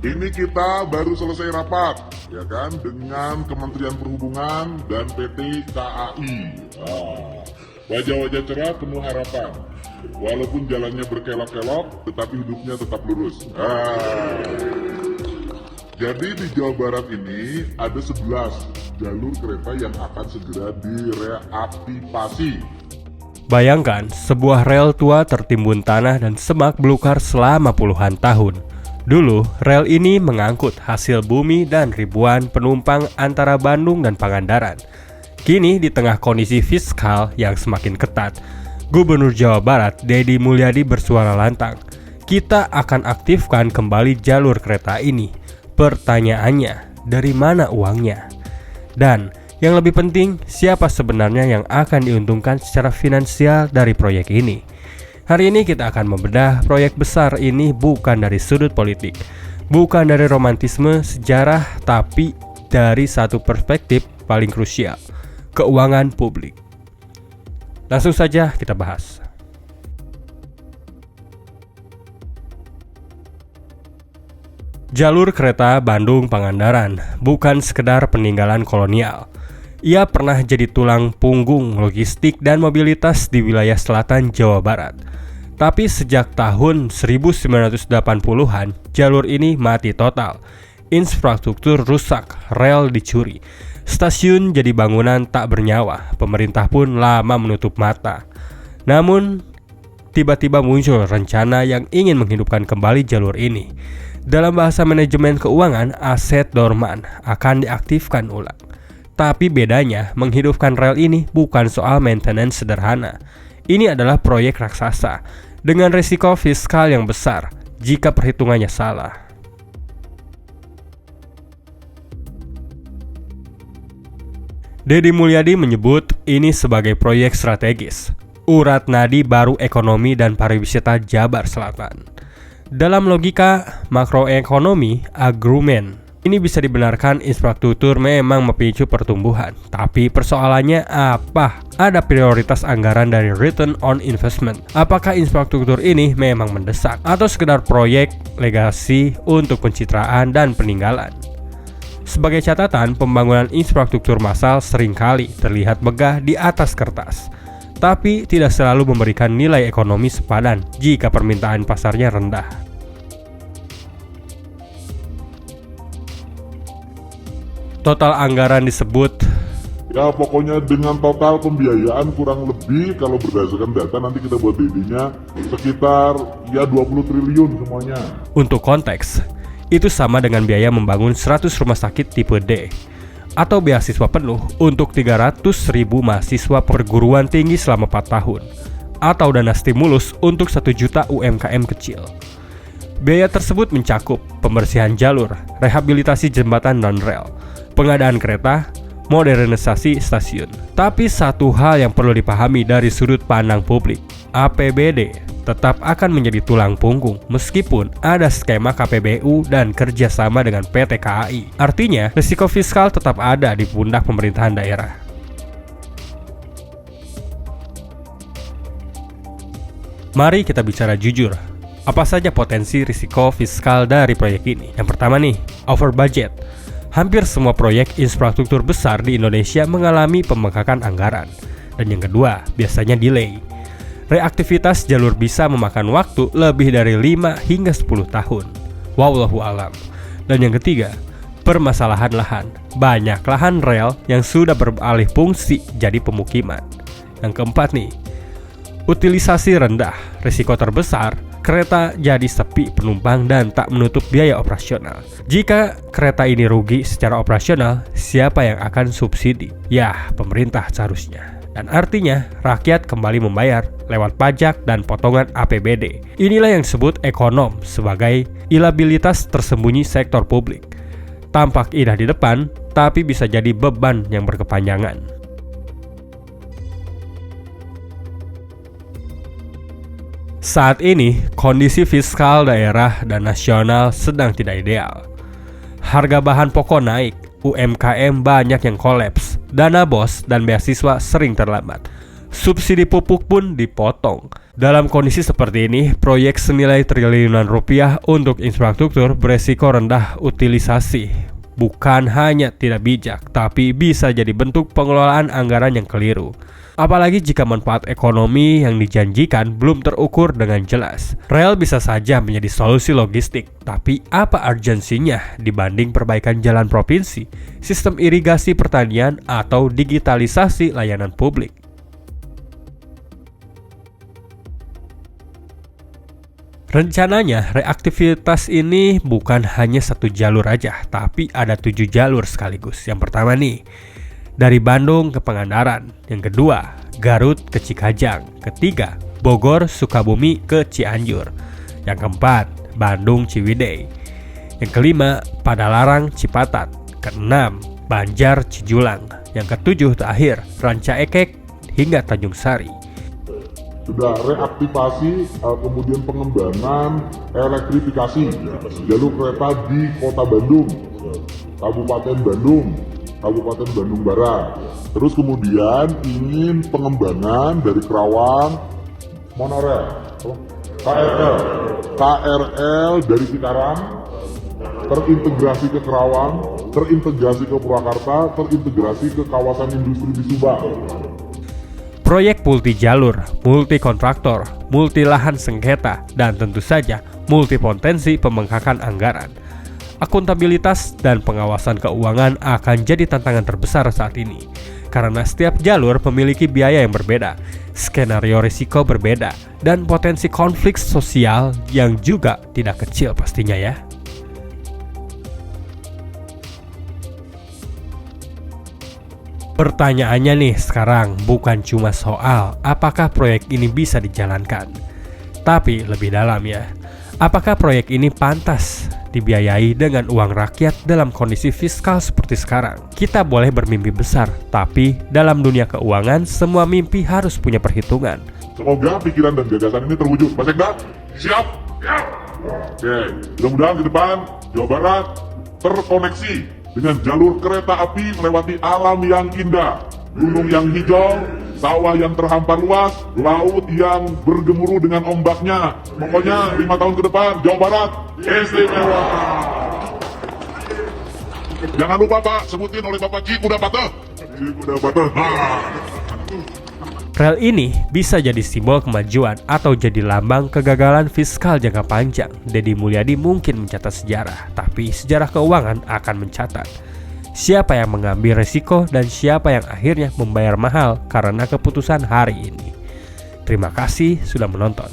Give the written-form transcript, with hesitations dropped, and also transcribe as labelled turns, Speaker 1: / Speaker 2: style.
Speaker 1: Ini kita baru selesai rapat, ya kan, dengan Kementerian Perhubungan dan PT KAI. Wajah-wajah cerah penuh harapan. Walaupun jalannya berkelok-kelok, tetapi hidupnya tetap lurus. Jadi di Jawa Barat ini ada 11 jalur kereta yang akan segera direaktivasi.
Speaker 2: Bayangkan, sebuah rel tua tertimbun tanah dan semak belukar selama puluhan tahun. Dulu, rel ini mengangkut hasil bumi dan ribuan penumpang antara Bandung dan Pangandaran. Kini, di tengah kondisi fiskal yang semakin ketat, Gubernur Jawa Barat, Deddy Mulyadi bersuara lantang, kita akan aktifkan kembali jalur kereta ini. Pertanyaannya, dari mana uangnya? Dan yang lebih penting, siapa sebenarnya yang akan diuntungkan secara finansial dari proyek ini? Hari ini kita akan membedah proyek besar ini bukan dari sudut politik, bukan dari romantisme sejarah, tapi dari satu perspektif paling krusial, keuangan publik. Langsung saja kita bahas. Jalur kereta Bandung-Pangandaran bukan sekedar peninggalan kolonial. Ia pernah jadi tulang punggung logistik dan mobilitas di wilayah selatan Jawa Barat. Tapi sejak tahun 1980-an, jalur ini mati total. Infrastruktur rusak, rel dicuri, stasiun jadi bangunan tak bernyawa, pemerintah pun lama menutup mata. Namun, tiba-tiba muncul rencana yang ingin menghidupkan kembali jalur ini. Dalam bahasa manajemen keuangan, aset dorman akan diaktifkan ulang. Tapi bedanya, menghidupkan rel ini bukan soal maintenance sederhana. Ini adalah proyek raksasa dengan risiko fiskal yang besar jika perhitungannya salah. Deddy Mulyadi menyebut ini sebagai proyek strategis, urat nadi baru ekonomi dan pariwisata Jabar Selatan. Dalam logika makroekonomi, argumen ini bisa dibenarkan infrastruktur memang memicu pertumbuhan. Tapi persoalannya apa? Ada prioritas anggaran dari return on investment. Apakah infrastruktur ini memang mendesak atau sekedar proyek legasi untuk pencitraan dan peninggalan? Sebagai catatan, pembangunan infrastruktur massal seringkali terlihat megah di atas kertas, tapi tidak selalu memberikan nilai ekonomi sepadan jika permintaan pasarnya rendah. Total anggaran disebut,
Speaker 1: Ya pokoknya dengan total pembiayaan kurang lebih kalau berdasarkan data nanti kita buat DD-nya sekitar 20 triliun semuanya.
Speaker 2: Untuk konteks, itu sama dengan biaya membangun 100 rumah sakit tipe D atau beasiswa penuh untuk 300.000 mahasiswa perguruan tinggi selama 4 tahun, atau dana stimulus untuk 1 juta UMKM kecil. Biaya tersebut mencakup pembersihan jalur, rehabilitasi jembatan dan rel, pengadaan kereta, modernisasi stasiun. Tapi satu hal yang perlu dipahami dari sudut pandang publik, APBD tetap akan menjadi tulang punggung meskipun ada skema KPBU dan kerjasama dengan PT KAI. Artinya, risiko fiskal tetap ada di pundak pemerintahan daerah. Mari kita bicara jujur. Apa saja potensi risiko fiskal dari proyek ini? Yang pertama nih, over budget. Hampir semua proyek infrastruktur besar di Indonesia mengalami pembengkakan anggaran. Dan yang kedua, biasanya delay. Reaktivitas jalur bisa memakan waktu lebih dari 5 hingga 10 tahun. Wallahu alam. Dan yang ketiga, permasalahan lahan. Banyak lahan rel yang sudah beralih fungsi jadi pemukiman. Yang keempat nih, utilisasi rendah. Risiko terbesar, kereta jadi sepi penumpang dan tak menutup biaya operasional. Jika kereta ini rugi secara operasional, siapa yang akan subsidi? Ya, pemerintah seharusnya. Dan artinya, rakyat kembali membayar lewat pajak dan potongan APBD. Inilah yang disebut ekonom sebagai ilabilitas tersembunyi sektor publik. Tampak indah di depan, tapi bisa jadi beban yang berkepanjangan. Saat ini, kondisi fiskal daerah dan nasional sedang tidak ideal. Harga bahan pokok naik, UMKM banyak yang kolaps, dana BOS dan beasiswa sering terlambat. Subsidi pupuk pun dipotong. Dalam kondisi seperti ini, proyek senilai triliunan rupiah untuk infrastruktur beresiko rendah utilisasi. Bukan hanya tidak bijak, tapi bisa jadi bentuk pengelolaan anggaran yang keliru. Apalagi jika manfaat ekonomi yang dijanjikan belum terukur dengan jelas. Rel bisa saja menjadi solusi logistik, tapi apa urgensinya dibanding perbaikan jalan provinsi, sistem irigasi pertanian, atau digitalisasi layanan publik? Rencananya, reaktivitas ini bukan hanya satu jalur aja, tapi ada 7 jalur sekaligus. Yang pertama nih, dari Bandung ke Pangandaran. Yang kedua, Garut ke Cikajang. Ketiga, Bogor Sukabumi ke Cianjur. Yang keempat, Bandung Ciwidey. Yang kelima, Padalarang Cipatat. Keenam, Banjar Cijulang. Yang ketujuh terakhir, Ranca Ekek hingga Tanjung Sari.
Speaker 1: Sudah reaktivasi, kemudian pengembangan elektrifikasi jalur kereta di Kota Bandung, Kabupaten Bandung Barat. Terus kemudian ingin pengembangan dari Kerawang monorail, KRL dari Cikarang terintegrasi ke Kerawang, terintegrasi ke Purwakarta, terintegrasi ke kawasan industri di Subang.
Speaker 2: Proyek multi jalur, multi kontraktor, multi lahan sengketa, dan tentu saja multipotensi pembengkakan anggaran. Akuntabilitas dan pengawasan keuangan akan jadi tantangan terbesar saat ini. Karena setiap jalur memiliki biaya yang berbeda, skenario risiko berbeda, dan potensi konflik sosial yang juga tidak kecil pastinya ya. Pertanyaannya nih sekarang bukan cuma soal apakah proyek ini bisa dijalankan, tapi lebih dalam ya. Apakah proyek ini pantas dibiayai dengan uang rakyat dalam kondisi fiskal seperti sekarang? Kita boleh bermimpi besar, tapi dalam dunia keuangan semua mimpi harus punya perhitungan.
Speaker 1: Semoga pikiran dan gagasan ini terwujud. Mas Ekda, siap? Siap. Oke, mudah-mudahan ke depan Jawa Barat terkoneksi dengan jalur kereta api melewati alam yang indah, gunung yang hijau, sawah yang terhampar luas, laut yang bergemuruh dengan ombaknya. Pokoknya 5 tahun ke depan Jawa Barat istimewa. Jangan lupa Pak, sebutin oleh Bapak Cikuda Pateh. Cikuda Pateh.
Speaker 2: Rel ini bisa jadi simbol kemajuan atau jadi lambang kegagalan fiskal jangka panjang. Deddy Mulyadi mungkin mencatat sejarah, tapi sejarah keuangan akan mencatat siapa yang mengambil risiko dan siapa yang akhirnya membayar mahal karena keputusan hari ini. Terima kasih sudah menonton.